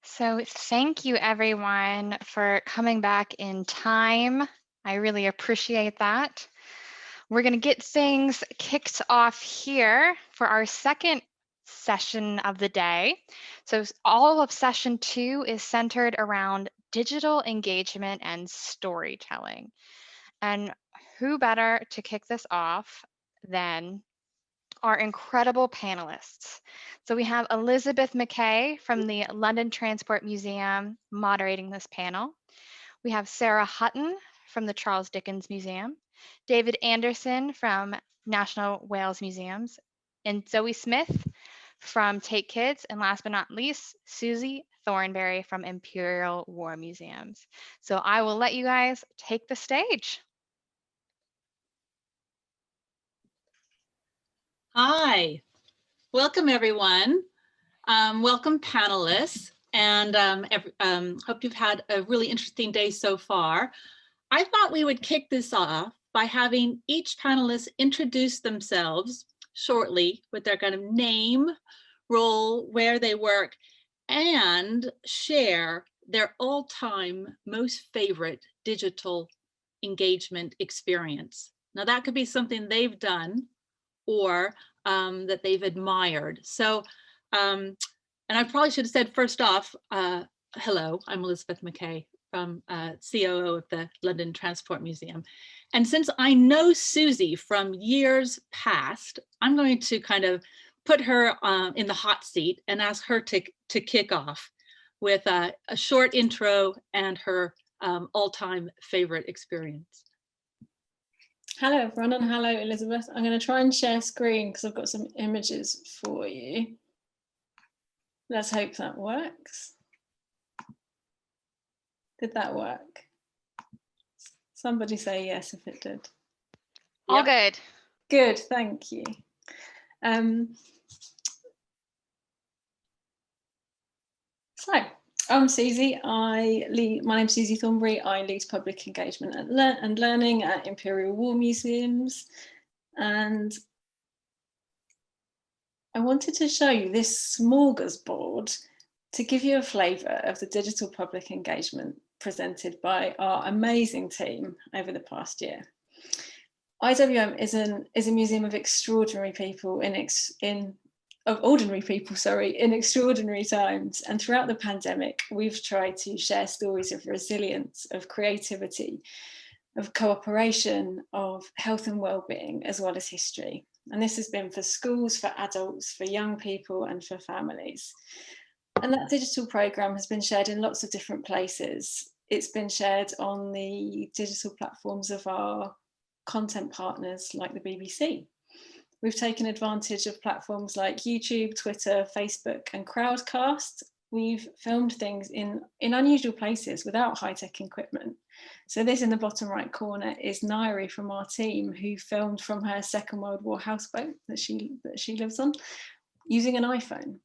So thank you everyone for coming back in time. I really appreciate that. We're going to get things kicked off here for our second session of the day. So all of session 2 is centered around digital engagement and storytelling. And who better to kick this off than our incredible panelists. So we have Elizabeth McKay from the London Transport Museum moderating this panel. We have Sarah Hutton from the Charles Dickens Museum, David Anderson from National Wales Museums, and Zoe Smith from Take Kids, and last but not least, Susie Thornberry from Imperial War Museums. So I will let you guys take the stage. Hi, welcome everyone. Welcome panelists, and hope you've had a really interesting day so far. I thought we would kick this off by having each panelist introduce themselves shortly with their kind of name, role, where they work, and share their all-time most favorite digital engagement experience. Now that could be something they've done or that they've admired. So, and I probably should have said first off, hello, I'm Elizabeth McKay from COO of the London Transport Museum. And since I know Susie from years past, I'm going to kind of put her in the hot seat and ask her to kick off with a short intro and her all-time favorite experience. Hello everyone, and hello Elizabeth. I'm going to try and share screen because I've got some images for you. Let's hope that works. Did that work? Somebody say yes if it did. All good. Good, thank you. So I'm Susie. My name's Susie Thornberry. I lead public engagement and learning at Imperial War Museums. And I wanted to show you this smorgasbord to give you a flavour of the digital public engagement presented by our amazing team over the past year. IWM is a museum of extraordinary people of ordinary people, in extraordinary times. And throughout the pandemic, we've tried to share stories of resilience, of creativity, of cooperation, of health and well-being, as well as history. And this has been for schools, for adults, for young people, and for families. And that digital programme has been shared in lots of different places. It's been shared on the digital platforms of our content partners like the BBC. We've taken advantage of platforms like YouTube, Twitter, Facebook, and Crowdcast. We've filmed things in unusual places without high-tech equipment. So this in the bottom right corner is Nairi from our team, who filmed from her Second World War houseboat that she lives on using an iPhone.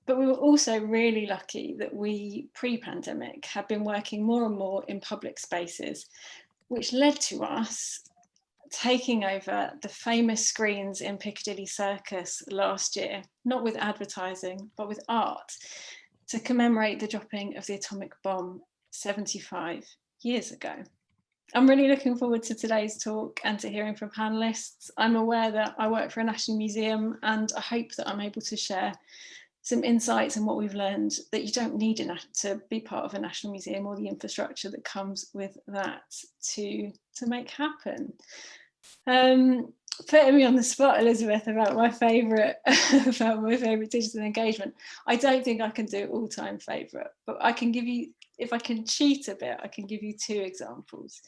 But we were also really lucky that we, pre-pandemic, had been working more and more in public spaces, which led to us taking over the famous screens in Piccadilly Circus last year, not with advertising, but with art, to commemorate the dropping of the atomic bomb 75 years ago. I'm really looking forward to today's talk and to hearing from panelists. I'm aware that I work for a national museum, and I hope that I'm able to share some insights on what we've learned, that you don't need to be part of a national museum or the infrastructure that comes with that to make happen. Putting me on the spot, Elizabeth, about my favourite digital engagement. I don't think I can do all-time favourite, but I can give you, if I can cheat a bit, I can give you 2 examples.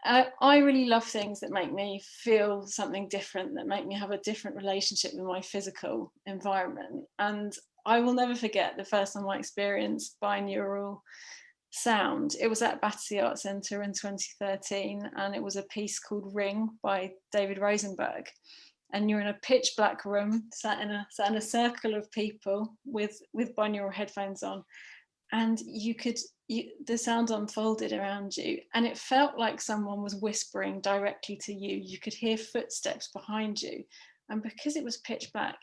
I really love things that make me feel something different, that make me have a different relationship with my physical environment. And I will never forget the first time I experienced binaural sound. It was at Battersea Art Centre in 2013, and it was a piece called Ring by David Rosenberg. And you're in a pitch black room, sat in a circle of people with binaural headphones on, and the sound unfolded around you, and it felt like someone was whispering directly to you. You could hear footsteps behind you, and because it was pitch black,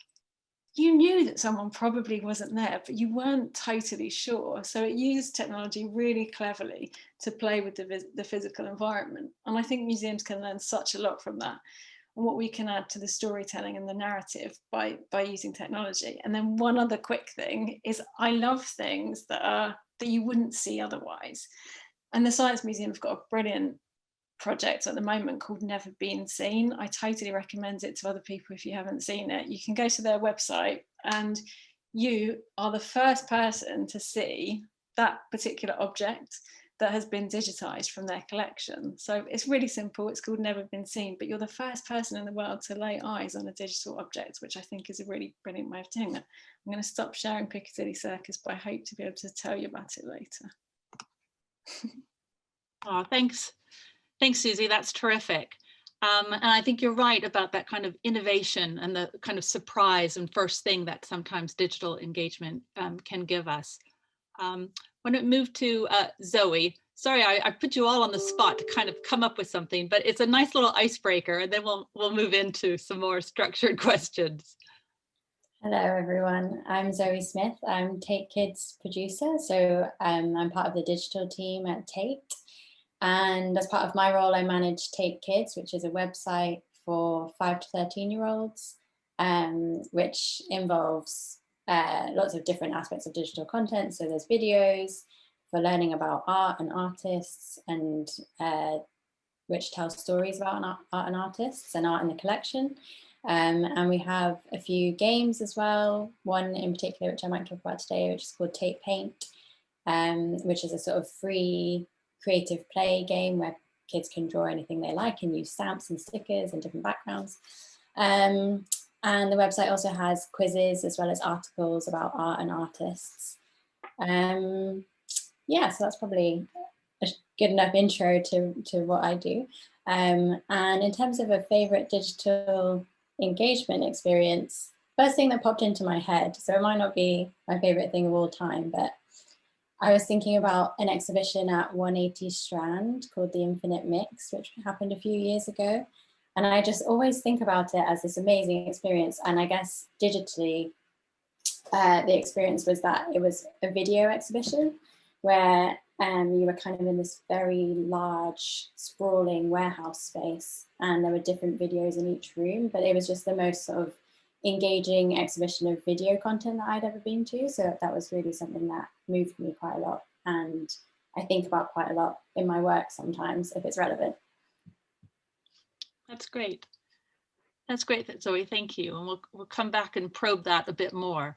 you knew that someone probably wasn't there, but you weren't totally sure. So it used technology really cleverly to play with the physical environment. And I think museums can learn such a lot from that, and what we can add to the storytelling and the narrative by using technology. And then one other quick thing is, I love things that you wouldn't see otherwise. And the Science Museum's got a brilliant project at the moment called Never Been Seen. I totally recommend it to other people if you haven't seen it. You can go to their website and you are the first person to see that particular object that has been digitized from their collection. So it's really simple. It's called Never Been Seen, but you're the first person in the world to lay eyes on a digital object, which I think is a really brilliant way of doing that. I'm going to stop sharing Piccadilly Circus, but I hope to be able to tell you about it later. Oh, thanks. Thanks, Susie. That's terrific. And I think you're right about that kind of innovation and the kind of surprise and first thing that sometimes digital engagement can give us. When it moved to Zoe, sorry, I put you all on the spot to kind of come up with something, but it's a nice little icebreaker, and then we'll move into some more structured questions. Hello, everyone. I'm Zoe Smith. I'm Take Kids producer, so I'm part of the digital team at Take. And as part of my role, I manage Take Kids, which is a website for 5 to 13-year-olds, which involves lots of different aspects of digital content. So there's videos for learning about art and artists, and which tell stories about art and artists and art in the collection. And we have a few games as well. One in particular, which I might talk about today, which is called Take Paint, which is a sort of free creative play game where kids can draw anything they like and use stamps and stickers and different backgrounds. And the website also has quizzes as well as articles about art and artists. Yeah, so that's probably a good enough intro to what I do. And in terms of a favorite digital engagement experience, first thing that popped into my head, so it might not be my favorite thing of all time, but I was thinking about an exhibition at 180 Strand called The Infinite Mix, which happened a few years ago. And I just always think about it as this amazing experience. And I guess digitally, the experience was that it was a video exhibition where you were kind of in this very large, sprawling warehouse space, and there were different videos in each room, but it was just the most sort of engaging exhibition of video content that I'd ever been to. So that was really something that moved me quite a lot, and I think about quite a lot in my work sometimes if it's relevant. That's great. That's great, Zoe. Thank you. And we'll come back and probe that a bit more.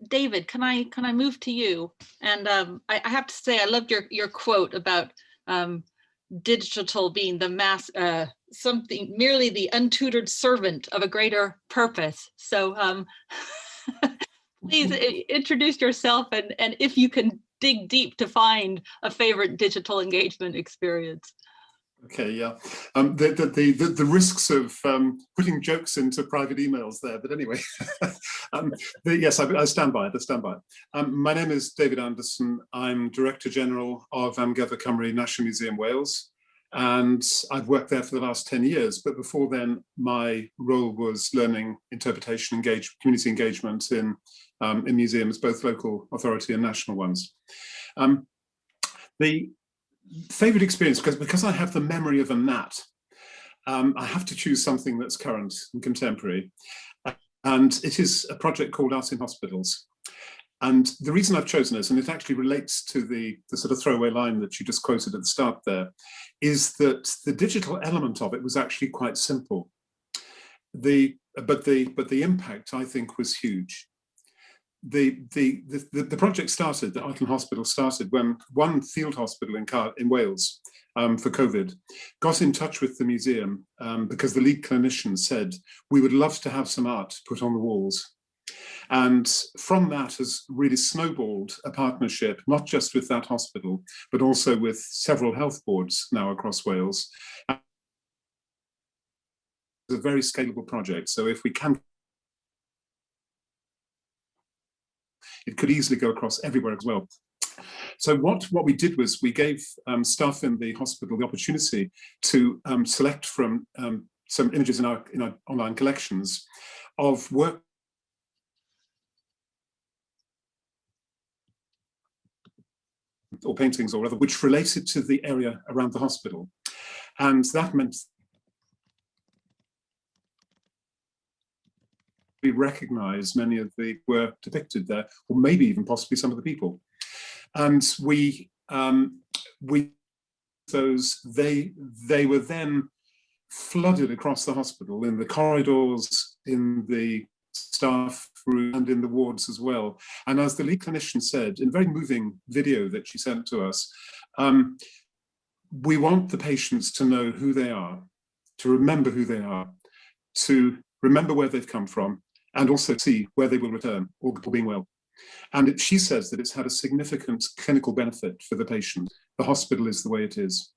David, can I move to you? And I have to say, I loved your quote about digital being the mass, something merely the untutored servant of a greater purpose. So please introduce yourself, and if you can dig deep to find a favorite digital engagement experience. Okay, yeah. The risks of putting jokes into private emails there, but anyway, yes, I stand by it. I stand by it. My name is David Anderson. I'm Director General of Amgueddfa Cymru National Museum Wales, and I've worked there for the last 10 years. But before then, my role was learning interpretation, community engagement in museums, both local authority and national ones. The favorite experience, because I have the memory of a gnat, I have to choose something that's current and contemporary, and it is a project called Art in Hospitals. And the reason I've chosen it, and it actually relates to the sort of throwaway line that you just quoted at the start there, is that the digital element of it was actually quite simple. But the impact, I think, was huge. The project started, the Art in Hospital started when one field hospital in Wales for COVID got in touch with the museum because the lead clinician said, we would love to have some art put on the walls. And from that has really snowballed a partnership, not just with that hospital, but also with several health boards now across Wales. It's a very scalable project. So if we can, it could easily go across everywhere as well. So what we did was we gave staff in the hospital the opportunity to select from some images in our online collections of work or paintings or other, which related to the area around the hospital. And that meant we recognize many of the were depicted there, or maybe even possibly some of the people. And they were then flooded across the hospital, in the corridors, in the staff room, and in the wards as well. And as the lead clinician said in a very moving video that she sent to us, we want the patients to know who they are, to remember who they are, to remember where they've come from, and also see where they will return, all being well. And she says that it's had a significant clinical benefit for the patient. The hospital is the way it is.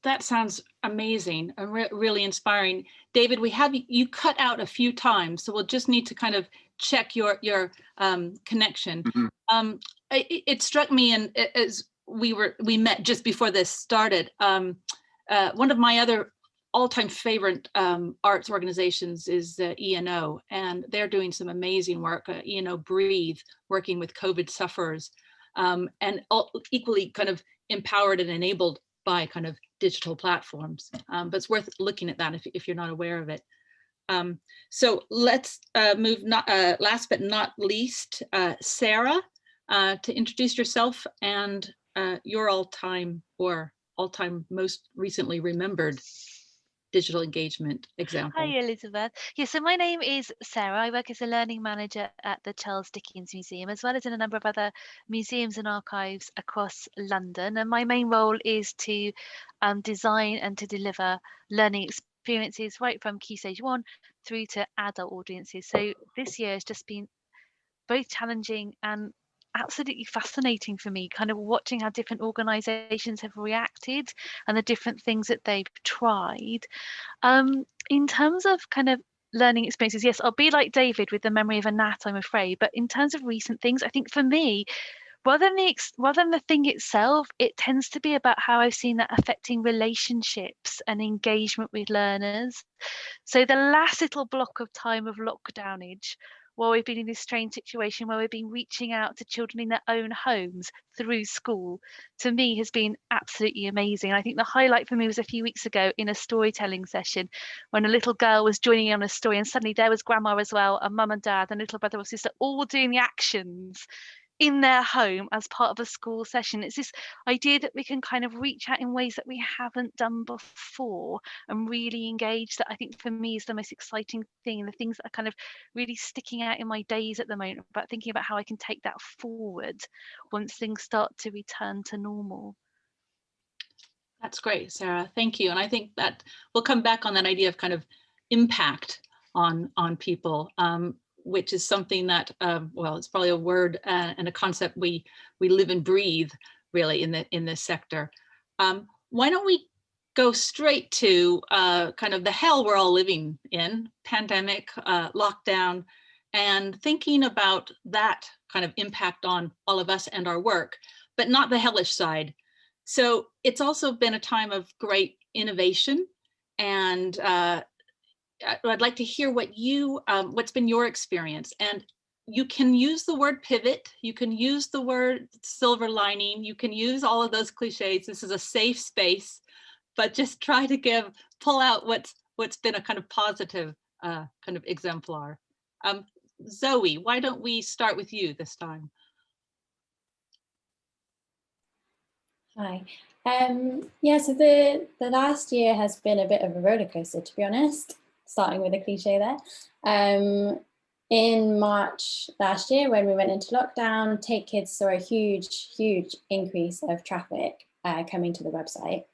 That sounds amazing and really inspiring. David, we have you cut out a few times, so we'll just need to kind of check your connection. Mm-hmm. It struck me, and as we met just before this started, one of my other all-time favorite arts organizations is ENO, and they're doing some amazing work. ENO Breathe, working with COVID sufferers, and equally kind of empowered and enabled by kind of digital platforms. But it's worth looking at that if you're not aware of it. So let's move, last but not least, Sarah, to introduce yourself and your all-time most recently remembered digital engagement example. Hi, Elizabeth. Yeah, so my name is Sarah. I work as a learning manager at the Charles Dickens Museum, as well as in a number of other museums and archives across London. And my main role is to design and to deliver learning experiences right from Key Stage 1 through to adult audiences. So this year has just been both challenging and absolutely fascinating for me, kind of watching how different organizations have reacted and the different things that they've tried. In terms of kind of learning experiences, yes, I'll be like David with the memory of a gnat, I'm afraid. But in terms of recent things, I think for me, rather than the thing itself, it tends to be about how I've seen that affecting relationships and engagement with learners. So the last little block of time of lockdownage, while we've been in this strange situation where we've been reaching out to children in their own homes through school, to me has been absolutely amazing. I think the highlight for me was a few weeks ago in a storytelling session when a little girl was joining in on a story, and suddenly there was grandma as well, and mum and dad and little brother or sister all doing the actions in their home as part of a school session. It's this idea that we can kind of reach out in ways that we haven't done before and really engage, that I think for me is the most exciting thing, and the things that are kind of really sticking out in my days at the moment, about thinking about how I can take that forward once things start to return to normal. That's great, Sarah. Thank you. And I think that we'll come back on that idea of kind of impact on people, which is something that, well, it's probably a word and a concept we live and breathe really in this sector. Why don't we go straight to kind of the hell we're all living in, pandemic, lockdown, and thinking about that kind of impact on all of us and our work, but not the hellish side. So it's also been a time of great innovation, and I'd like to hear what's been your experience. And you can use the word pivot, you can use the word silver lining, you can use all of those cliches. This is a safe space, but just try to pull out what's been a kind of positive kind of exemplar. Zoe, why don't we start with you this time? Hi. Yeah, so the last year has been a bit of a roller coaster, to be honest, starting with a cliche there. In March last year, when we went into lockdown, Take Kids saw a huge increase of traffic coming to the website.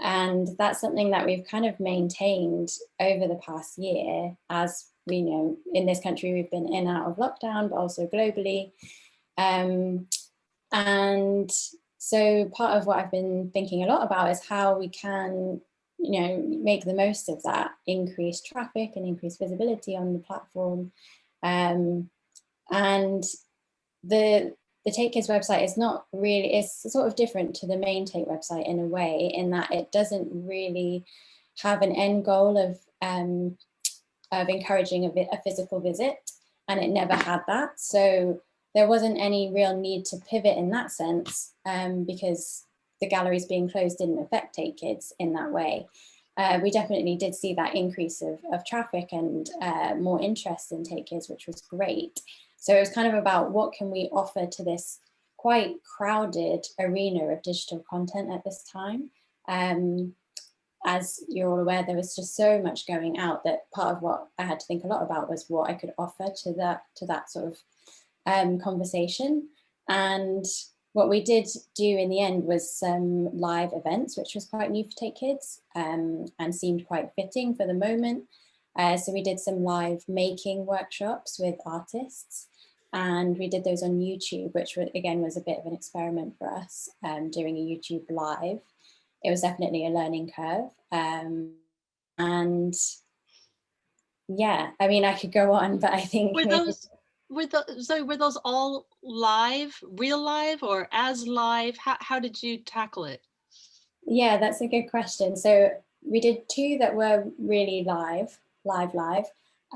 And that's something that we've kind of maintained over the past year. As we know, in this country, we've been in and out of lockdown, but also globally. And so part of what I've been thinking a lot about is how we can, make the most of that increased traffic and increased visibility on the platform. And the Take Kids website is not really, it's sort of different to the main Take website in a way, in that it doesn't really have an end goal of encouraging a physical visit, and it never had that. So there wasn't any real need to pivot in that sense, because the galleries being closed didn't affect Take Kids in that way. We definitely did see that increase of traffic and more interest in Take Kids, which was great. So it was kind of about what can we offer to this quite crowded arena of digital content at this time. As you're all aware, there was just so much going out that part of what I had to think a lot about was what I could offer to that sort of conversation. And what we did do in the end was some live events, which was quite new for Take Kids, and seemed quite fitting for the moment. So we did some live making workshops with artists, and we did those on YouTube, which again was a bit of an experiment for us, doing a YouTube live. It was definitely a learning curve. And yeah, I mean, I could go on, but I think were those all live, real live, or as live? How did you tackle it? Yeah, that's a good question. So we did 2 that were really live,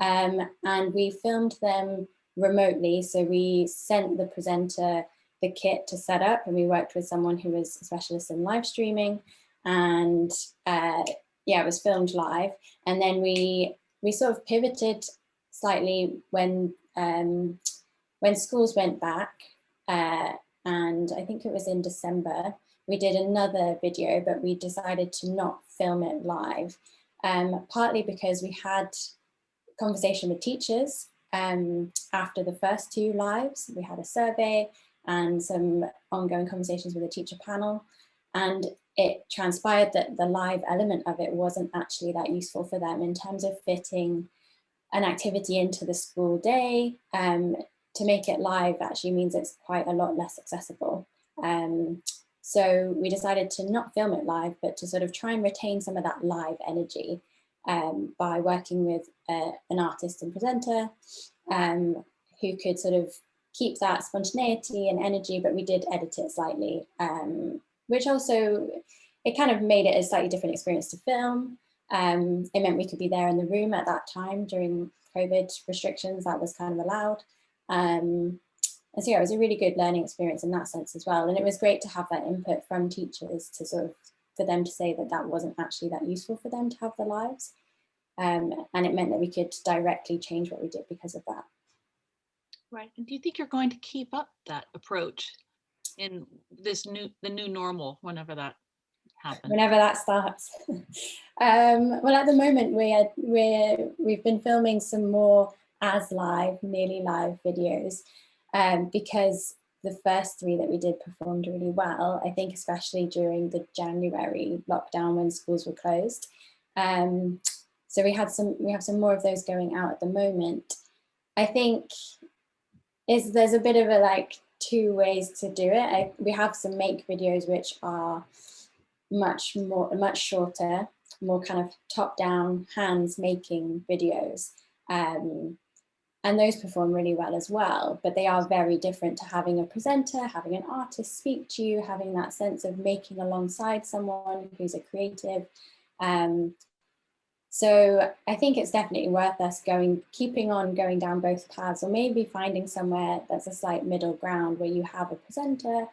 and we filmed them remotely. So we sent the presenter the kit to set up, and we worked with someone who was a specialist in live streaming, and yeah, it was filmed live. And then we sort of pivoted slightly when schools went back, and I think it was in December, we did another video, but we decided to not film it live, partly because we had conversation with teachers after the first 2 lives. We had a survey and some ongoing conversations with a teacher panel, and it transpired that the live element of it wasn't actually that useful for them in terms of fitting an activity into the school day. To make it live actually means it's quite a lot less accessible. So we decided to not film it live, but to sort of try and retain some of that live energy by working with an artist and presenter who could sort of keep that spontaneity and energy, but we did edit it slightly, which also, it kind of made it a slightly different experience to film. It meant we could be there in the room at that time during COVID restrictions. That was kind of allowed. And so yeah, it was a really good learning experience in that sense as well. And it was great to have that input from teachers to sort of, for them to say that that wasn't actually that useful for them to have the lives. And it meant that we could directly change what we did because of that. Right. And do you think you're going to keep up that approach in the new normal, whenever that happens? Whenever that starts. Well, at the moment we've been filming some more as live, nearly live videos, because the first 3 that we did performed really well. I think especially during the January lockdown when schools were closed. So we have some more of those going out at the moment. I think there's a bit of a like 2 ways to do it. We have some make videos which are much shorter, more kind of top-down, hands-making videos. And those perform really well as well, but they are very different to having a presenter, having an artist speak to you, having that sense of making alongside someone who's a creative. So I think it's definitely worth us keeping on going down both paths, or maybe finding somewhere that's a slight middle ground where you have a presenter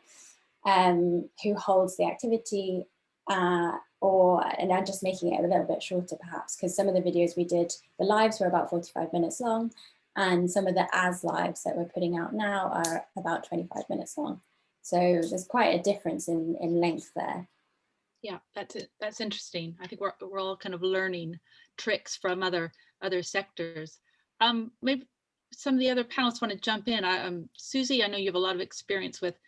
who holds the activity, and I'm just making it a little bit shorter perhaps, because some of the videos we did, the lives were about 45 minutes long, and some of the as lives that we're putting out now are about 25 minutes long. So there's quite a difference in length there. Yeah, that's interesting. I think we're all kind of learning tricks from other sectors. Maybe some of the other panelists want to jump in. Susie, I know you have a lot of experience with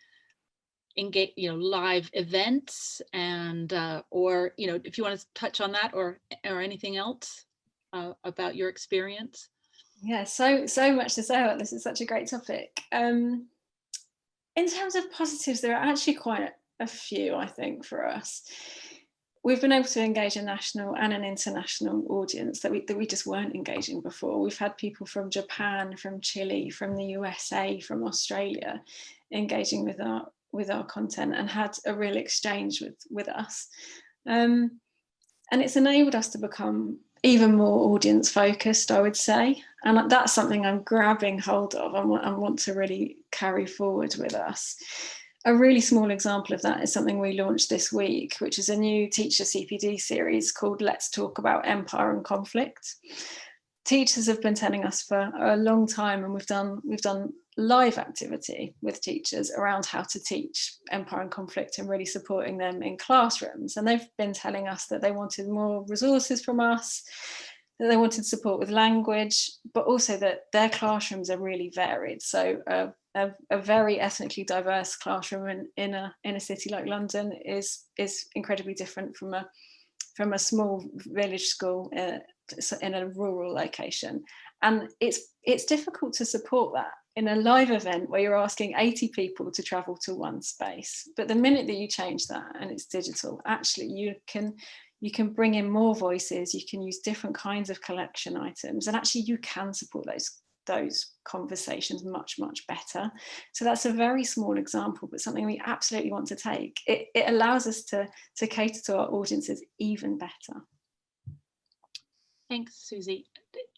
live events, and or if you want to touch on that or anything else about your experience. Yeah, so much to say about this. It's such a great topic. In terms of positives, there are actually quite a few, I think, for us. We've been able to engage a national and an international audience that we just weren't engaging before. We've had people from Japan, from Chile, from the USA, from Australia engaging with our content and had a real exchange with us. And it's enabled us to become even more audience focused, I would say. And that's something I'm grabbing hold of and want to really carry forward with us. A really small example of that is something we launched this week, which is a new teacher CPD series called Let's Talk About Empire and Conflict. Teachers have been telling us for a long time, and we've done live activity with teachers around how to teach empire and conflict and really supporting them in classrooms. And they've been telling us that they wanted more resources from us, that they wanted support with language, but also that their classrooms are really varied. So a very ethnically diverse classroom in a city like London is incredibly different from a small village school in a rural location. And it's difficult to support that in a live event where you're asking 80 people to travel to one space. But the minute that you change that and it's digital, actually you can bring in more voices, you can use different kinds of collection items, and actually you can support those conversations much better. So that's a very small example, but something we absolutely want to take. It allows us to cater to our audiences even better. Thanks, Susie.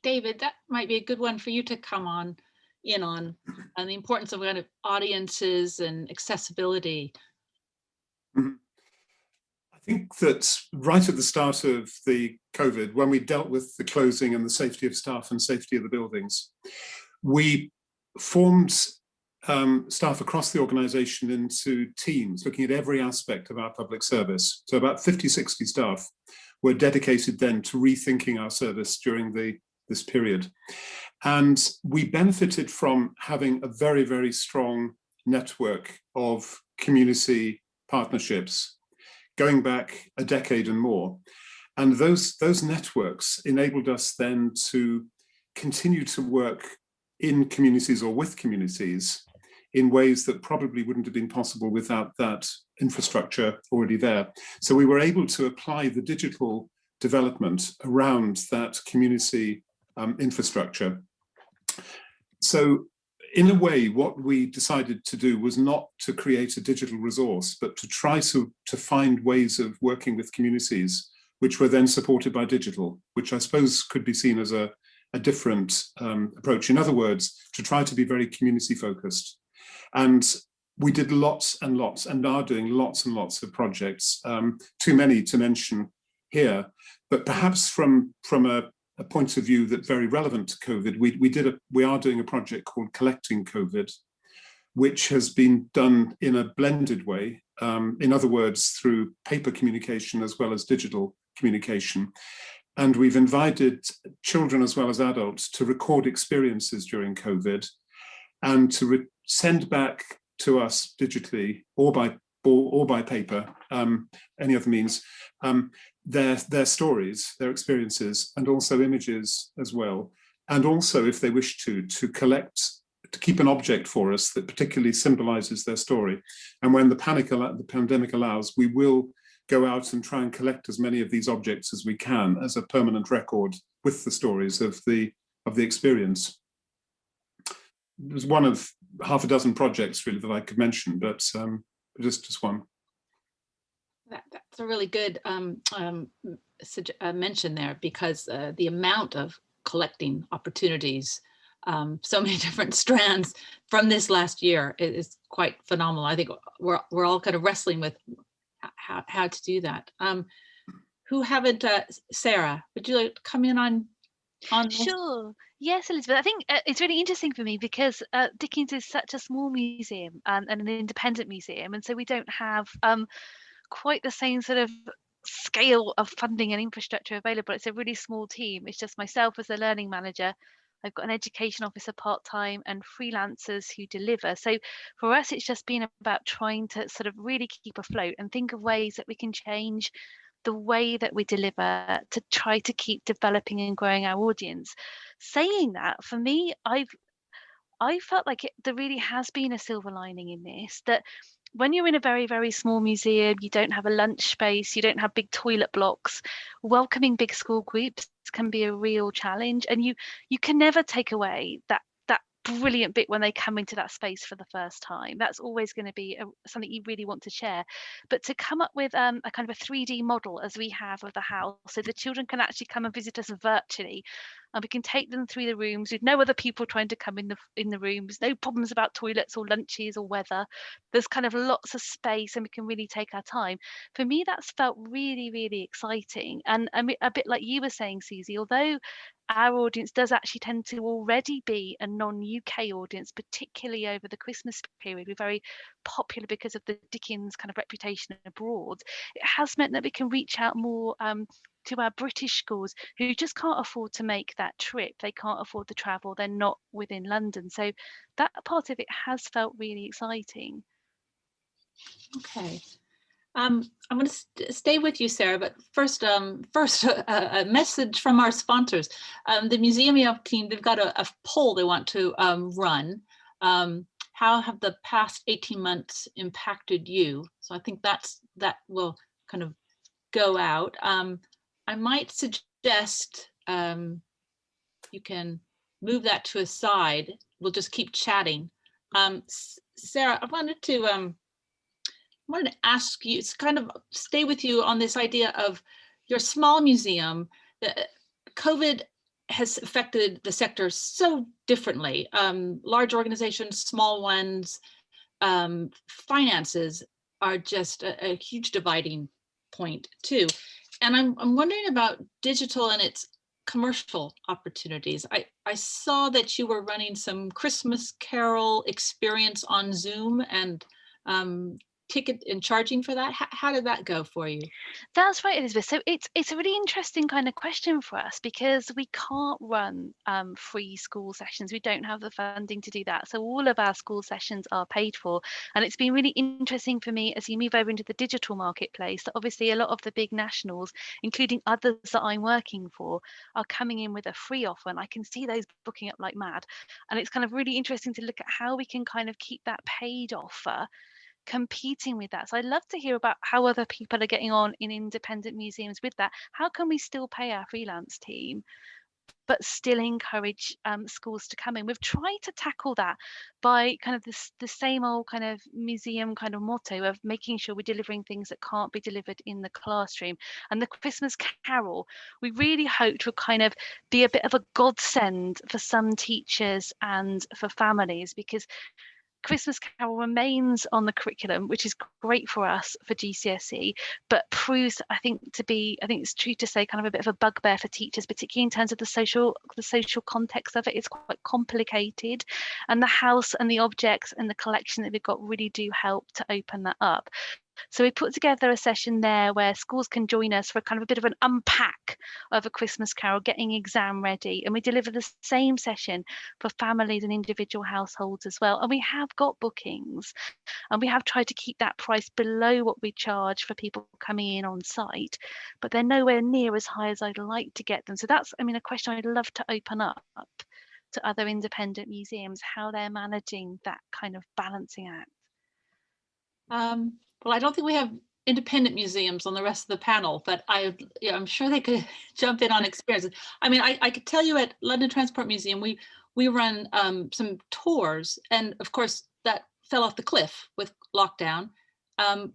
David, that might be a good one for you to come in on the importance of kind of audiences and accessibility. I think that right at the start of the COVID, when we dealt with the closing and the safety of staff and safety of the buildings, we formed staff across the organisation into teams, looking at every aspect of our public service. So about 50, 60 staff were dedicated then to rethinking our service during this period. And we benefited from having a very, very strong network of community partnerships going back a decade and more. And those networks enabled us then to continue to work in communities or with communities in ways that probably wouldn't have been possible without that infrastructure already there. So we were able to apply the digital development around that community infrastructure. So in a way, what we decided to do was not to create a digital resource, but to try to find ways of working with communities, which were then supported by digital, which I suppose could be seen as a different approach. In other words, to try to be very community focused. And we did lots and lots, and are doing lots and lots of projects, too many to mention here, but perhaps from a point of view that's very relevant to COVID, we are doing a project called Collecting COVID, which has been done in a blended way. In other words, through paper communication as well as digital communication. And we've invited children as well as adults to record experiences during COVID and to send back to us digitally or by paper, any other means, their stories, their experiences, and also images as well. And also, if they wish to keep an object for us that particularly symbolizes their story. And when the pandemic allows, we will go out and try and collect as many of these objects as we can as a permanent record with the stories of the experience. It was one of half a dozen projects really that I could mention, but just one. That's a really good mention there, because the amount of collecting opportunities, so many different strands from this last year is quite phenomenal. I think we're all kind of wrestling with how to do that. Who haven't, Sarah, would you like to come in on this? Sure. Yes, Elizabeth. I think it's really interesting for me because Dickens is such a small museum and an independent museum, and so we don't have quite the same sort of scale of funding and infrastructure available. It's a really small team. It's just myself as a learning manager. I've got an education officer part-time and freelancers who deliver. So for us, it's just been about trying to sort of really keep afloat and think of ways that we can change the way that we deliver to try to keep developing and growing our audience. Saying that, for me, I felt like there really has been a silver lining in this, that when you're in a very, very small museum, you don't have a lunch space, you don't have big toilet blocks, welcoming big school groups can be a real challenge, and you can never take away that brilliant bit when they come into that space for the first time. That's always going to be something you really want to share. But to come up with a kind of a 3D model as we have of the house, so the children can actually come and visit us virtually, and we can take them through the rooms with no other people trying to come in the rooms, no problems about toilets or lunches or weather. There's kind of lots of space and we can really take our time. For me, that's felt really, really exciting. And a bit like you were saying, Susie, although our audience does actually tend to already be a non-UK audience, particularly over the Christmas period. We're very popular because of the Dickens kind of reputation abroad. It has meant that we can reach out more to our British schools who just can't afford to make that trip. They can't afford the travel. They're not within London. So that part of it has felt really exciting. Okay. I'm going to stay with you, Sarah, but first a message from our sponsors. The Museum team, they've got a poll they want to run. How have the past 18 months impacted you? So I think that will kind of go out. I might suggest you can move that to a side. We'll just keep chatting. Sarah, I wanted to ask you, it's kind of stay with you on this idea of your small museum. COVID has affected the sector so differently. Large organizations, small ones, finances are just a huge dividing point too. And I'm wondering about digital and its commercial opportunities. I saw that you were running some Christmas Carol experience on Zoom and ticket and charging for that. How did that go for you? That's right, Elizabeth. So it's a really interesting kind of question for us because we can't run free school sessions. We don't have the funding to do that. So all of our school sessions are paid for. And it's been really interesting for me as you move over into the digital marketplace that obviously a lot of the big nationals, including others that I'm working for, are coming in with a free offer. And I can see those booking up like mad. And it's kind of really interesting to look at how we can kind of keep that paid offer competing with that. So I'd love to hear about how other people are getting on in independent museums with that. How can we still pay our freelance team but still encourage schools to come in? We've tried to tackle that by kind of the same old kind of museum kind of motto of making sure we're delivering things that can't be delivered in the classroom. And the Christmas Carol, we really hoped would kind of be a bit of a godsend for some teachers and for families, because Christmas Carol remains on the curriculum, which is great for us for GCSE, but proves, I think it's true to say, kind of a bit of a bugbear for teachers, particularly in terms of the social context of it. It's quite complicated, and the house and the objects and the collection that we've got really do help to open that up. So we put together a session there where schools can join us for kind of a bit of an unpack of a Christmas Carol, getting exam ready. And we deliver the same session for families and individual households as well. And we have got bookings, and we have tried to keep that price below what we charge for people coming in on site, but they're nowhere near as high as I'd like to get them. So that's, I mean, a question I'd love to open up to other independent museums, how they're managing that kind of balancing act. Well, I don't think we have independent museums on the rest of the panel, but I'm sure they could jump in on experiences. I mean, I could tell you at London Transport Museum, we run some tours, and of course that fell off the cliff with lockdown.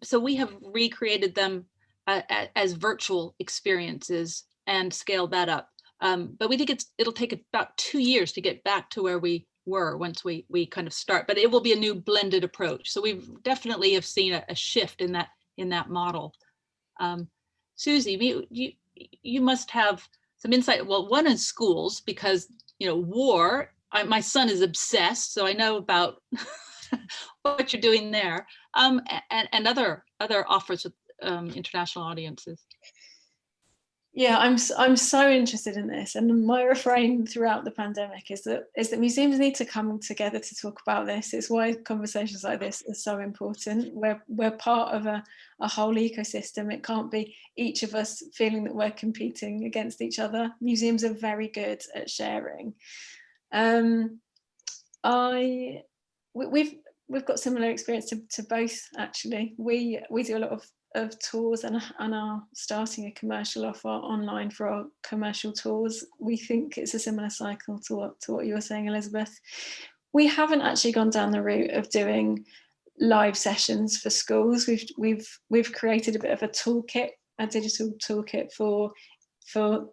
So we have recreated them as virtual experiences and scaled that up. But we think it'll take about 2 years to get back to where we were once we kind of start, but it will be a new blended approach. So we definitely have seen a shift in that model. Susie, you must have some insight. Well, one in schools, because war. My son is obsessed, so I know about what you're doing there, and other offers with international audiences. Yeah, I'm so interested in this, and my refrain throughout the pandemic is that museums need to come together to talk about this. It's why conversations like this are so important. We're part of a whole ecosystem. It can't be each of us feeling that we're competing against each other. Museums are very good at sharing. We've got similar experience to both, actually. We do a lot of tours and are starting a commercial offer online for our commercial tours. We think it's a similar cycle to what you were saying, Elizabeth. we haven't actually gone down the route of doing live sessions for schools. We've created a bit of a toolkit, a digital toolkit for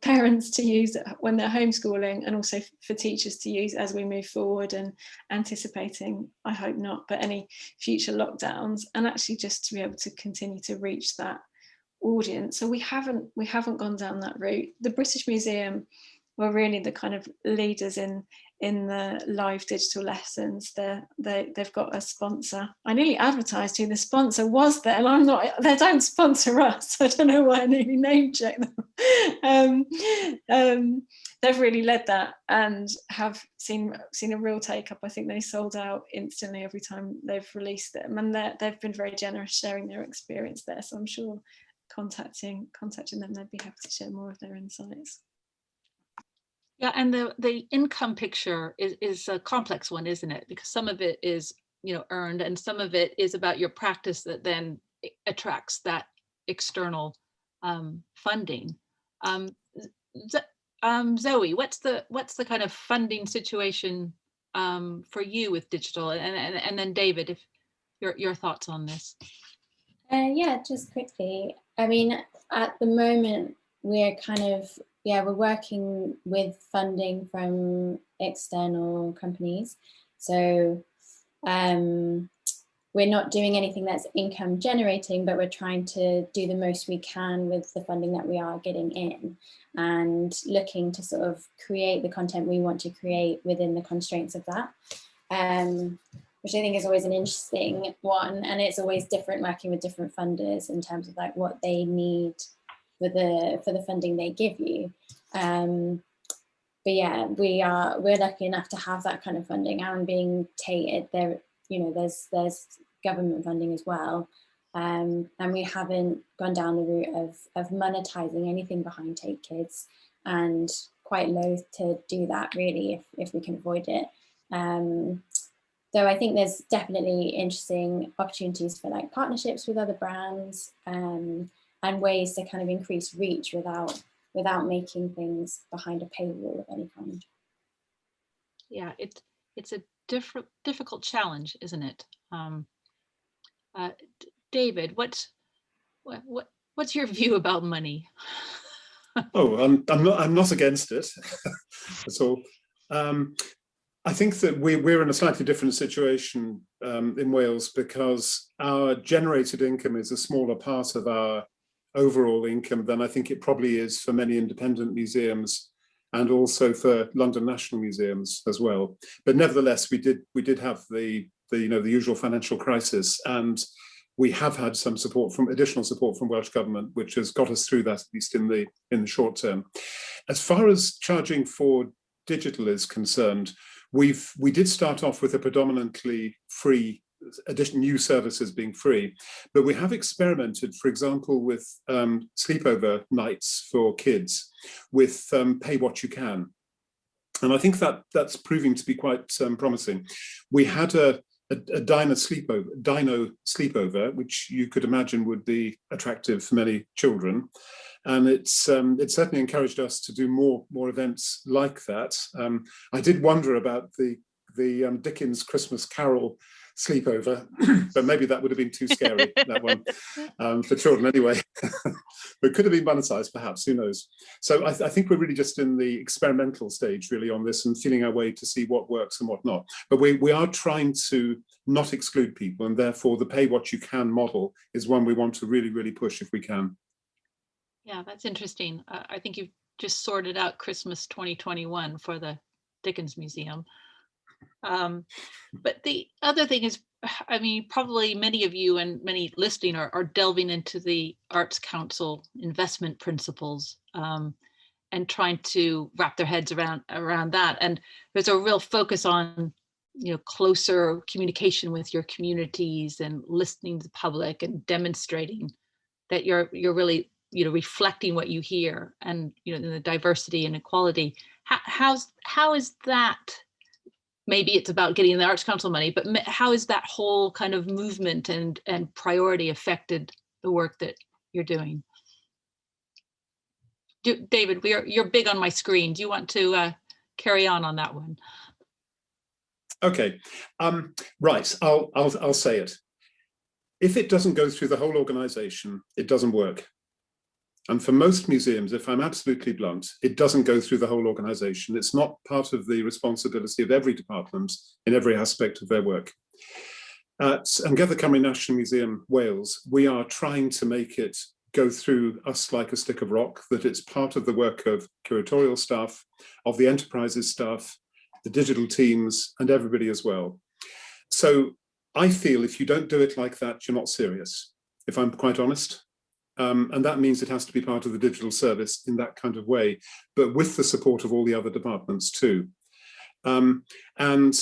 parents to use when they're homeschooling, and also for teachers to use as we move forward, and anticipating, I hope not, but any future lockdowns, and actually just to be able to continue to reach that audience. So we haven't gone down that route. The British Museum were really the kind of leaders in the live digital lessons. They've got a sponsor. I nearly advertised who the sponsor was there, and I'm not. They don't sponsor us. I don't know why I nearly name checked them. They've really led that and have seen a real take up. I think they sold out instantly every time they've released them, and they've been very generous sharing their experience there. So I'm sure contacting them, they'd be happy to share more of their insights. Yeah, and the income picture is a complex one, isn't it? Because some of it is, earned, and some of it is about your practice that then attracts that external funding. Zoe, what's the kind of funding situation for you with digital, and then David, if your thoughts on this? Yeah, just quickly. I mean, at the moment, we're we're working with funding from external companies. So we're not doing anything that's income generating, but we're trying to do the most we can with the funding that we are getting in, and looking to sort of create the content we want to create within the constraints of that. Which I think is always an interesting one, and it's always different working with different funders in terms of like what they need for the funding they give you. But yeah, we're lucky enough to have that kind of funding, and being tated there. There's government funding as well, and we haven't gone down the route of monetizing anything behind Take Kids, and quite loath to do that really if we can avoid it. So I think there's definitely interesting opportunities for like partnerships with other brands, and ways to kind of increase reach without making things behind a paywall of any kind. Yeah, it's a difficult challenge, isn't it? David, what's your view about money? Oh, I'm not against it at all. I think that we're in a slightly different situation in Wales, because our generated income is a smaller part of our overall income than I think it probably is for many independent museums, and also for London National Museums as well. But nevertheless, we did have the usual financial crisis, and we have had some additional support from Welsh Government, which has got us through that, at least in the short term. As far as charging for digital is concerned, we did start off with a predominantly free new services being free, but we have experimented, for example, with sleepover nights for kids with pay what you can, and I think that's proving to be quite promising. We had a dino sleepover, which you could imagine would be attractive for many children. And it certainly encouraged us to do more events like that. I did wonder about the Dickens Christmas Carol sleepover, but maybe that would have been too scary, that one, for children anyway. But could have been monetized, perhaps, who knows? So I think we're really just in the experimental stage, really, on this, and feeling our way to see what works and what not. But we are trying to not exclude people, and therefore the pay what you can model is one we want to really, really push if we can. Yeah, that's interesting. I think you've just sorted out Christmas 2021 for the Dickens Museum. But the other thing is, I mean, probably many of you and many listening are delving into the Arts Council investment principles, and trying to wrap their heads around that. And there's a real focus on, closer communication with your communities and listening to the public and demonstrating that you're really, reflecting what you hear, and, the diversity and equality. How is that? Maybe it's about getting the Arts Council money, but how is that whole kind of movement and priority affected the work that you're doing? David, you're big on my screen. Do you want to carry on that one? Okay, right, I'll say it. If it doesn't go through the whole organization, it doesn't work. And for most museums, if I'm absolutely blunt, it doesn't go through the whole organization. It's not part of the responsibility of every department in every aspect of their work. At Ymgyrchu Cymru National Museum, Wales, we are trying to make it go through us like a stick of rock, that it's part of the work of curatorial staff, of the enterprises staff, the digital teams, and everybody as well. So I feel if you don't do it like that, you're not serious, if I'm quite honest. And that means it has to be part of the digital service in that kind of way, but with the support of all the other departments too. And,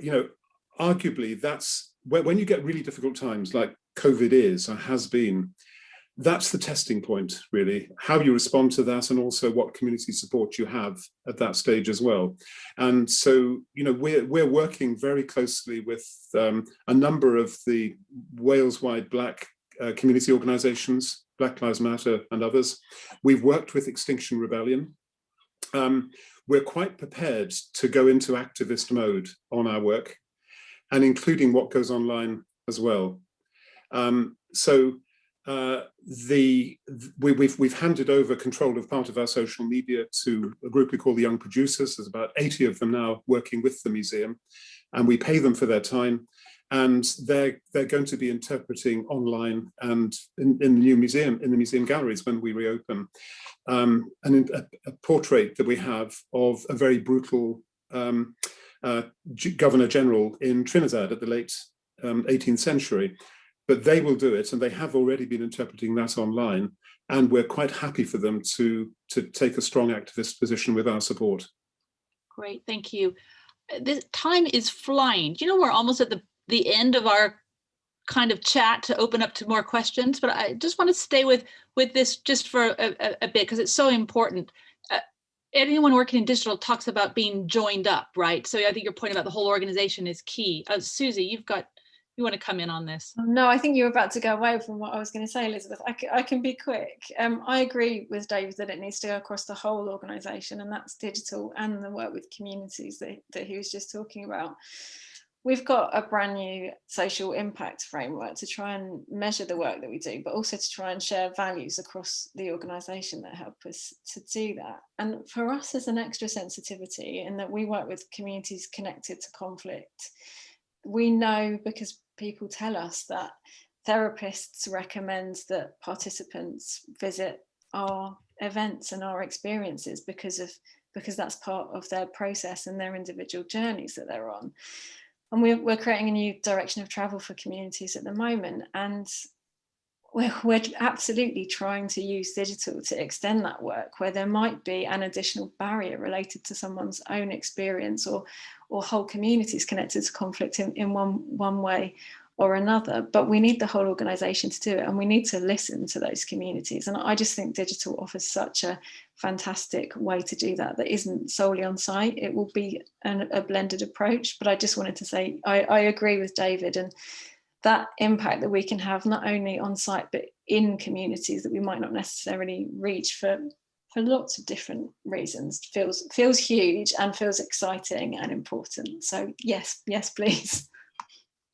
you know, arguably that's when you get really difficult times like COVID is or has been, that's the testing point, really, how you respond to that and also what community support you have at that stage as well. And so, you know, we're working very closely with a number of the Wales-wide Black community organisations, Black Lives Matter and others. We've worked with Extinction Rebellion. We're quite prepared to go into activist mode on our work, and including what goes online as well. We've handed over control of part of our social media to a group we call the Young Producers. There's about 80 of them now working with the museum, and we pay them for their time. And they're going to be interpreting online and in the new museum, in the museum galleries when we reopen, a portrait that we have of a very brutal Governor General in Trinidad at the late 18th century. But they will do it, and they have already been interpreting that online, and we're quite happy for them to take a strong activist position with our support. Great, thank you. This time is flying. Do you know we're almost at the end of our kind of chat to open up to more questions, but I just want to stay with this just for a bit because it's so important. Anyone working in digital talks about being joined up, right? So I think your point about the whole organization is key. Susie, you want to come in on this? No, I think you were about to go away from what I was going to say, Elizabeth. I can be quick. I agree with Dave that it needs to go across the whole organisation, and that's digital and the work with communities that he was just talking about. We've got a brand new social impact framework to try and measure the work that we do, but also to try and share values across the organisation that help us to do that. And for us, there's an extra sensitivity in that we work with communities connected to conflict. We know, because people tell us, that therapists recommend that participants visit our events and our experiences because that's part of their process and their individual journeys that they're on. And we're creating a new direction of travel for communities at the moment, and we're absolutely trying to use digital to extend that work where there might be an additional barrier related to someone's own experience or whole communities connected to conflict in one way or another. But we need the whole organisation to do it, and we need to listen to those communities. And I just think digital offers such a fantastic way to do that isn't solely on site. It will be a blended approach, but I just wanted to say I agree with David, and that impact that we can have not only on site but in communities that we might not necessarily reach for lots of different reasons feels huge and feels exciting and important. So yes, please.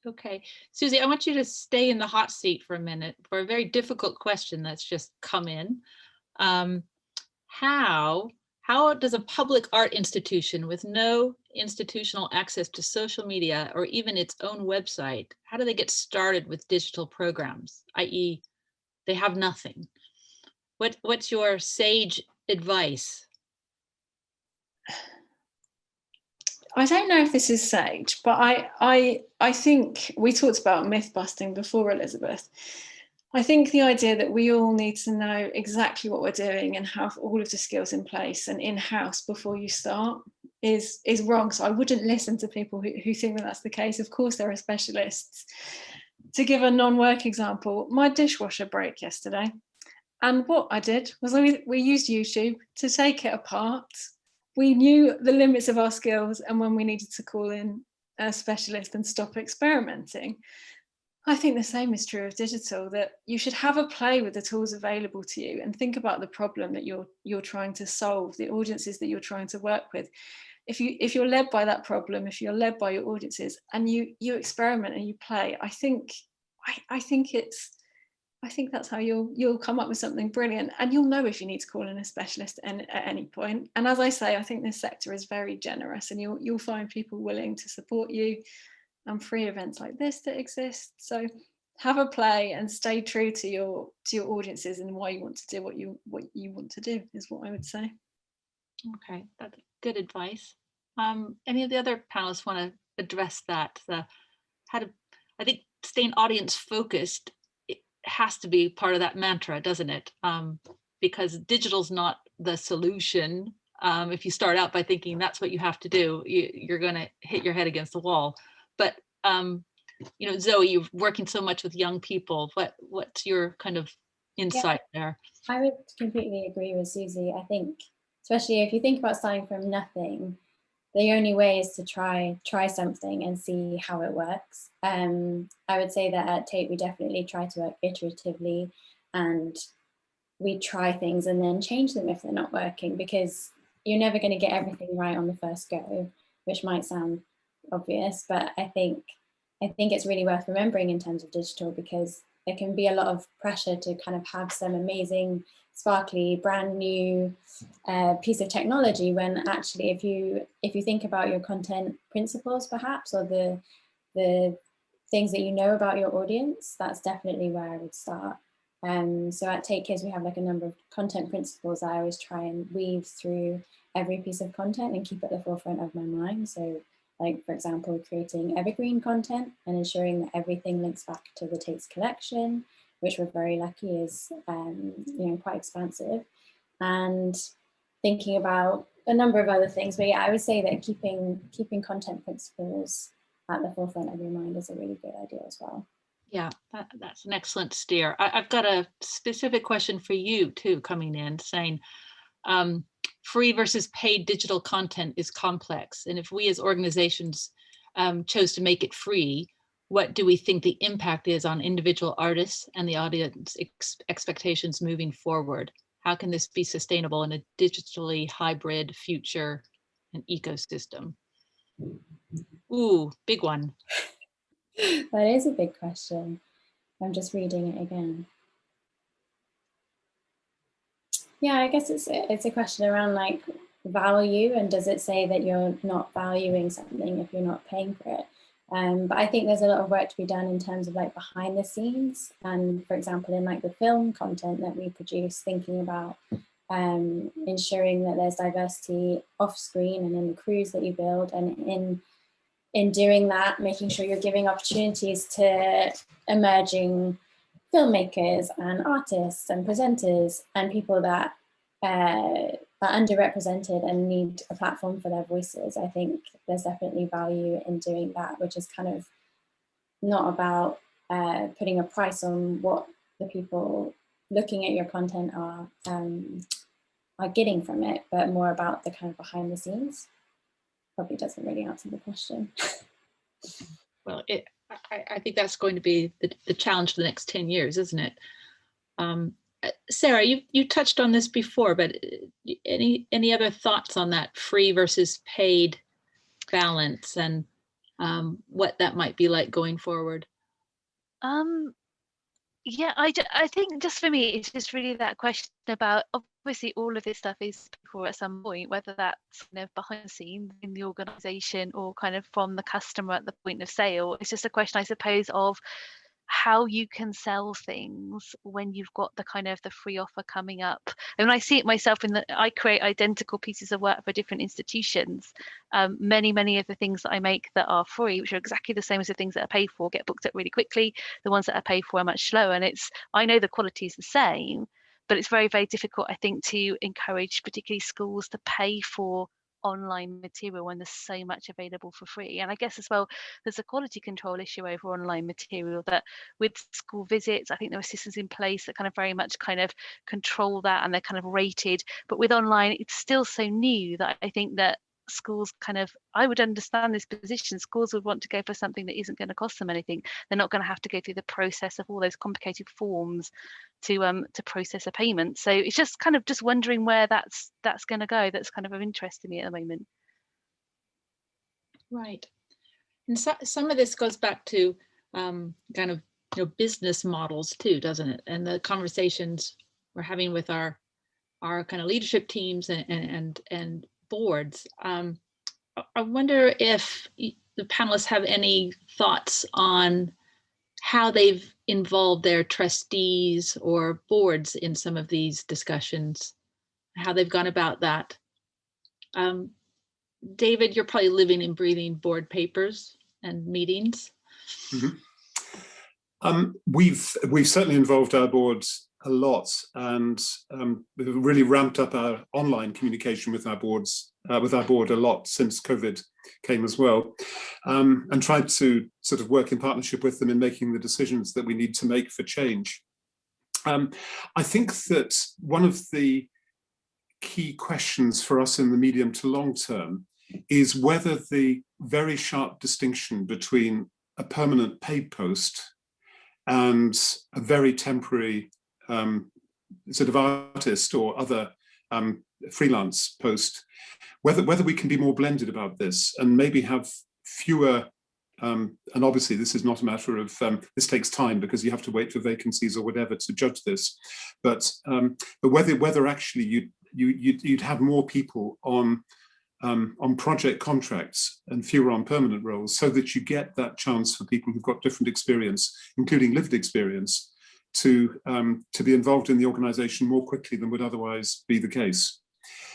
Okay, Susie, I want you to stay in the hot seat for a minute for a very difficult question that's just come in. How does a public art institution with no institutional access to social media or even its own website, how do they get started with digital programs, i.e. they have nothing? What's your sage advice? I don't know if this is sage, but I think we talked about myth busting before, Elizabeth. I think the idea that we all need to know exactly what we're doing and have all of the skills in place and in-house before you start is wrong. So I wouldn't listen to people who think that that's the case. Of course, there are specialists. To give a non-work example, my dishwasher broke yesterday. And what I did was we used YouTube to take it apart. We knew the limits of our skills and when we needed to call in a specialist and stop experimenting. I think the same is true of digital, that you should have a play with the tools available to you and think about the problem that you're trying to solve, the audiences that you're trying to work with. if you're led by that problem, if you're led by your audiences, and you experiment and you play, I think that's how you'll come up with something brilliant, and you'll know if you need to call in a specialist at any point. And as I say, I think this sector is very generous, and you'll find people willing to support you, and free events like this that exist. So have a play and stay true to your audiences and why you want to do what you want to do, is what I would say. Okay, that's good advice. Any of the other panelists want to address that? I think staying audience focused, it has to be part of that mantra, doesn't it? Because digital's not the solution. If you start out by thinking that's what you have to do, you're going to hit your head against the wall. But you know, Zoe, you're working so much with young people. What's your kind of insight there? I would completely agree with Susie. I think, especially if you think about starting from nothing, the only way is to try something and see how it works. I would say that at Tate, we definitely try to work iteratively, and we try things and then change them if they're not working, because you're never going to get everything right on the first go, which might sound obvious, but I think it's really worth remembering in terms of digital, because there can be a lot of pressure to kind of have some amazing, sparkly, brand new piece of technology, when actually if you think about your content principles perhaps, or the things that you know about your audience, that's definitely where I would start. So at Take Kids, we have like a number of content principles that I always try and weave through every piece of content and keep at the forefront of my mind. So, like, for example, creating evergreen content and ensuring that everything links back to the Tate's collection, which we're very lucky is quite expansive, and thinking about a number of other things. But yeah, I would say that keeping content principles at the forefront of your mind is a really good idea as well. Yeah, that's an excellent steer. I've got a specific question for you too, coming in saying, free versus paid digital content is complex. And if we as organizations chose to make it free, what do we think the impact is on individual artists and the audience expectations moving forward? How can this be sustainable in a digitally hybrid future and ecosystem? Ooh, big one. That is a big question. I'm just reading it again. Yeah, I guess it's a question around like value, and does it say that you're not valuing something if you're not paying for it? But I think there's a lot of work to be done in terms of like behind the scenes, and for example, in like the film content that we produce, thinking about ensuring that there's diversity off screen and in the crews that you build, and in doing that, making sure you're giving opportunities to emerging filmmakers and artists and presenters and people that are underrepresented and need a platform for their voices. I think there's definitely value in doing that, which is kind of not about putting a price on what the people looking at your content are getting from it, but more about the kind of behind the scenes. Probably doesn't really answer the question. Well, I think that's going to be the challenge for the next 10 years, isn't it? Sarah, you touched on this before, but any other thoughts on that free versus paid balance and what that might be like going forward? Yeah, I think just for me, it's just really that question about, obviously all of this stuff is for at some point, whether that's kind of behind the scenes in the organization or kind of from the customer at the point of sale. It's just a question, I suppose, of how you can sell things when you've got the kind of the free offer coming up. And I see it myself in that I create identical pieces of work for different institutions. Many of the things that I make that are free, which are exactly the same as the things that are paid for, get booked up really quickly. The ones that are paid for are much slower, and I know the quality is the same, but it's very, very difficult, I think, to encourage particularly schools to pay for online material when there's so much available for free. And I guess as well, there's a quality control issue over online material, that with school visits, I think there are systems in place that kind of very much kind of control that, and they're kind of rated. But with online, it's still so new that I think that schools kind of, I would understand this position. Schools would want to go for something that isn't going to cost them anything. They're not going to have to go through the process of all those complicated forms to process a payment. So it's just kind of just wondering where that's going to go. That's kind of interest to me at the moment. Right. And so, some of this goes back to kind of business models too, doesn't it? And the conversations we're having with our kind of leadership teams and boards. I wonder if the panelists have any thoughts on how they've involved their trustees or boards in some of these discussions, how they've gone about that. David, you're probably living and breathing board papers and meetings. Mm-hmm. We've certainly involved our boards a lot, and we've really ramped up our online communication with our board a lot since COVID came as well, and tried to sort of work in partnership with them in making the decisions that we need to make for change. I think that one of the key questions for us in the medium to long term is whether the very sharp distinction between a permanent paid post and a very temporary sort of artist or other freelance post, whether we can be more blended about this and maybe have fewer, and obviously this is not a matter of, this takes time because you have to wait for vacancies or whatever to judge this, but whether actually you'd have more people on project contracts and fewer on permanent roles, so that you get that chance for people who've got different experience, including lived experience, to be involved in the organisation more quickly than would otherwise be the case.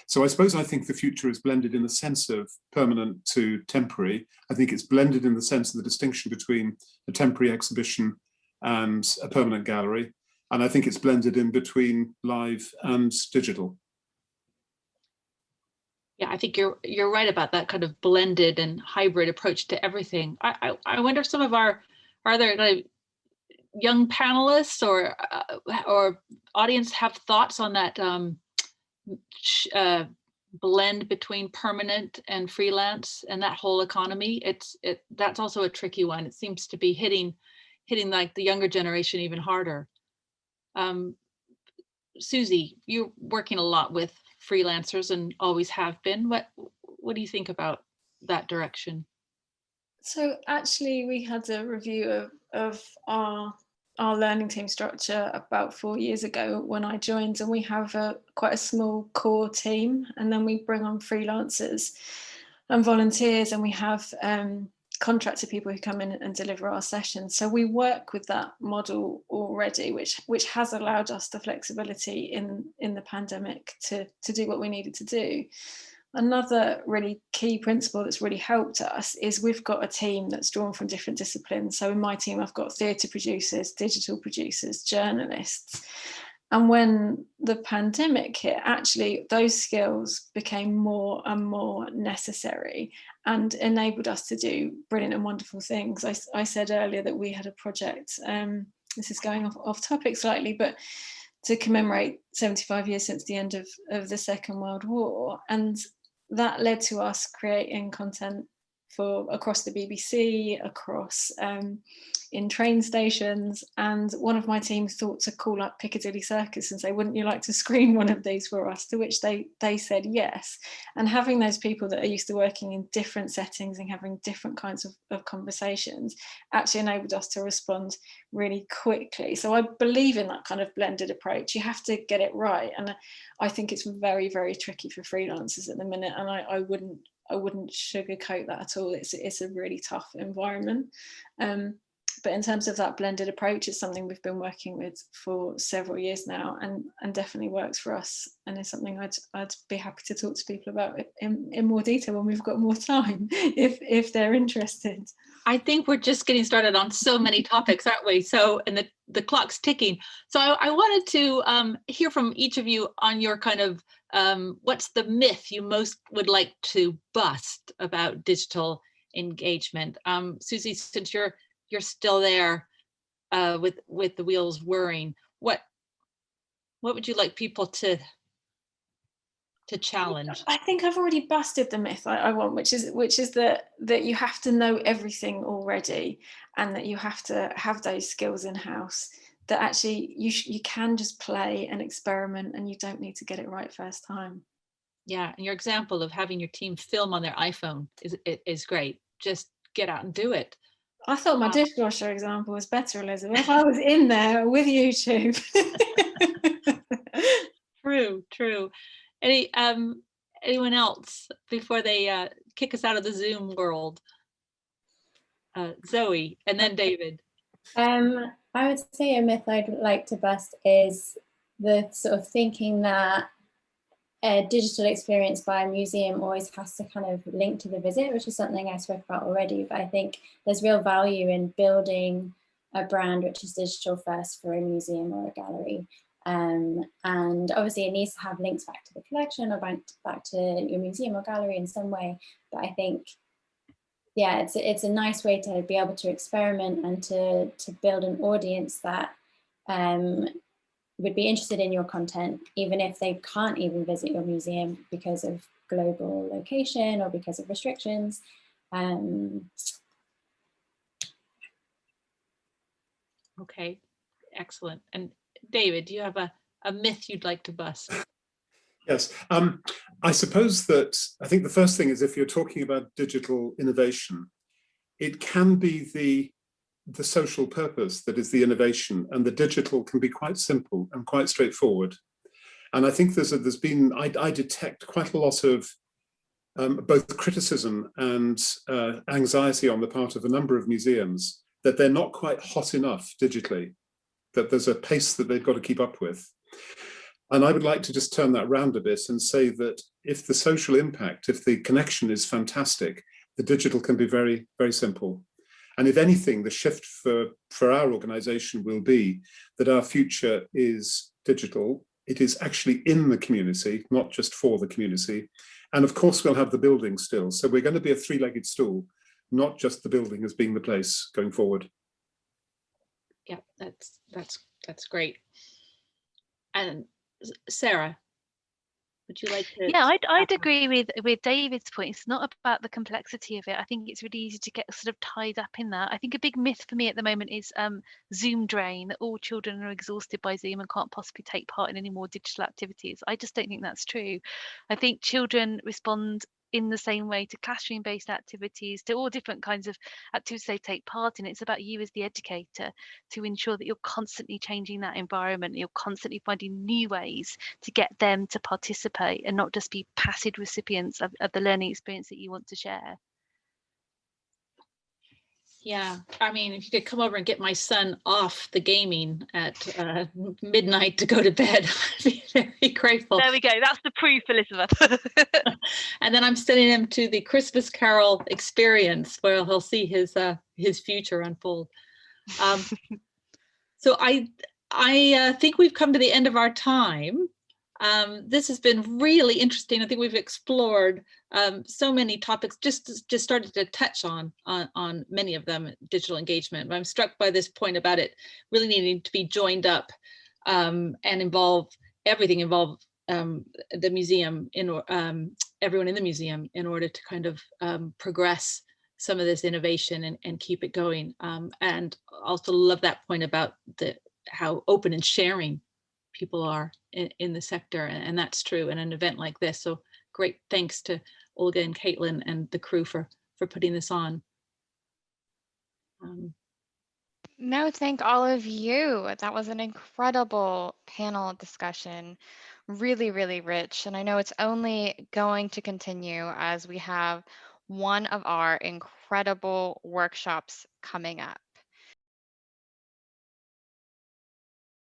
So I think the future is blended in the sense of permanent to temporary. I think it's blended in the sense of the distinction between a temporary exhibition and a permanent gallery. And I think it's blended in between live and digital. Yeah, I think you're right about that kind of blended and hybrid approach to everything. I wonder if some of our other kind of young panelists or audience have thoughts on that blend between permanent and freelance and that whole economy. That's also a tricky one. It seems to be hitting like the younger generation even harder. Susie, you're working a lot with freelancers and always have been. What do you think about that direction? So actually we had a review of our learning team structure about 4 years ago when I joined, and we have quite a small core team, and then we bring on freelancers and volunteers, and we have contracted people who come in and deliver our sessions. So we work with that model already, which has allowed us the flexibility in the pandemic to do what we needed to do. Another really key principle that's really helped us is we've got a team that's drawn from different disciplines. So in my team, I've got theatre producers, digital producers, journalists. And when the pandemic hit, actually those skills became more and more necessary and enabled us to do brilliant and wonderful things. I said earlier that we had a project, this is going off topic slightly, but to commemorate 75 years since the end of the Second World War. And that led to us creating content across the BBC, across in train stations, and one of my team thought to call up Piccadilly Circus and say, wouldn't you like to screen one of these for us? To which they said yes. And having those people that are used to working in different settings and having different kinds of conversations actually enabled us to respond really quickly. So I believe in that kind of blended approach. You have to get it right, and I think it's very, very tricky for freelancers at the minute, and I wouldn't sugarcoat that at all. It's a really tough environment. But in terms of that blended approach, it's something we've been working with for several years now, and definitely works for us. And it's something I'd be happy to talk to people about in more detail when we've got more time, if they're interested. I think we're just getting started on so many topics, aren't we? So, and the clock's ticking. So I wanted to hear from each of you on your kind of, what's the myth you most would like to bust about digital engagement? Susie, since you're still there with the wheels whirring, what would you like people to challenge? I think I've already busted the myth I want, which is that you have to know everything already, and that you have to have those skills in house. That actually you can just play and experiment, and you don't need to get it right first time. Yeah, and your example of having your team film on their iPhone is great. just get out and do it. I thought my dishwasher example was better, Elizabeth. I was in there with YouTube. True. Anyone else before they kick us out of the Zoom world? Zoe, and then David. I would say a myth I'd like to bust is the sort of thinking that a digital experience by a museum always has to kind of link to the visit, which is something I spoke about already. But I think there's real value in building a brand which is digital first for a museum or a gallery. And obviously it needs to have links back to the collection or back to your museum or gallery in some way. But I think, yeah, it's a nice way to be able to experiment and to build an audience that would be interested in your content, even if they can't even visit your museum because of global location or because of restrictions. Okay, excellent. And David, do you have a myth you'd like to bust? Yes, I suppose that I think the first thing is, if you're talking about digital innovation, it can be the social purpose that is the innovation, and the digital can be quite simple and quite straightforward. And I think there's been, I detect quite a lot of both criticism and anxiety on the part of a number of museums that they're not quite hot enough digitally, that there's a pace that they've got to keep up with. And I would like to just turn that round a bit and say that if the social impact, if the connection is fantastic, the digital can be very, very simple. And if anything, the shift for our organization will be that our future is digital. It is actually in the community, not just for the community. And of course, we'll have the building still. So we're going to be a three-legged stool, not just the building as being the place going forward. Yeah, that's great. And Sarah, would you like to? Yeah, I'd agree with David's point. It's not about the complexity of it. I think it's really easy to get sort of tied up in that. I think a big myth for me at the moment is Zoom drain, that all children are exhausted by Zoom and can't possibly take part in any more digital activities. I just don't think that's true. I think children respond in the same way to classroom-based activities, to all different kinds of activities they take part in. It's about you as the educator to ensure that you're constantly changing that environment, you're constantly finding new ways to get them to participate and not just be passive recipients of the learning experience that you want to share. Yeah, I mean, if you could come over and get my son off the gaming at midnight to go to bed, I'd be very grateful. There we go. That's the proof, Elizabeth. And then I'm sending him to the Christmas Carol experience where he'll see his future unfold. So I think we've come to the end of our time. This has been really interesting. I think we've explored so many topics, just started to touch on many of them, digital engagement. But I'm struck by this point about it really needing to be joined up and involve the museum, everyone in the museum, in order to kind of progress some of this innovation and keep it going. And also love that point about how open and sharing people are in the sector, and that's true in an event like this. So great thanks to Olga and Caitlin and the crew for putting this on. No, thank all of you. That was an incredible panel discussion, really, really rich. And I know it's only going to continue as we have one of our incredible workshops coming up.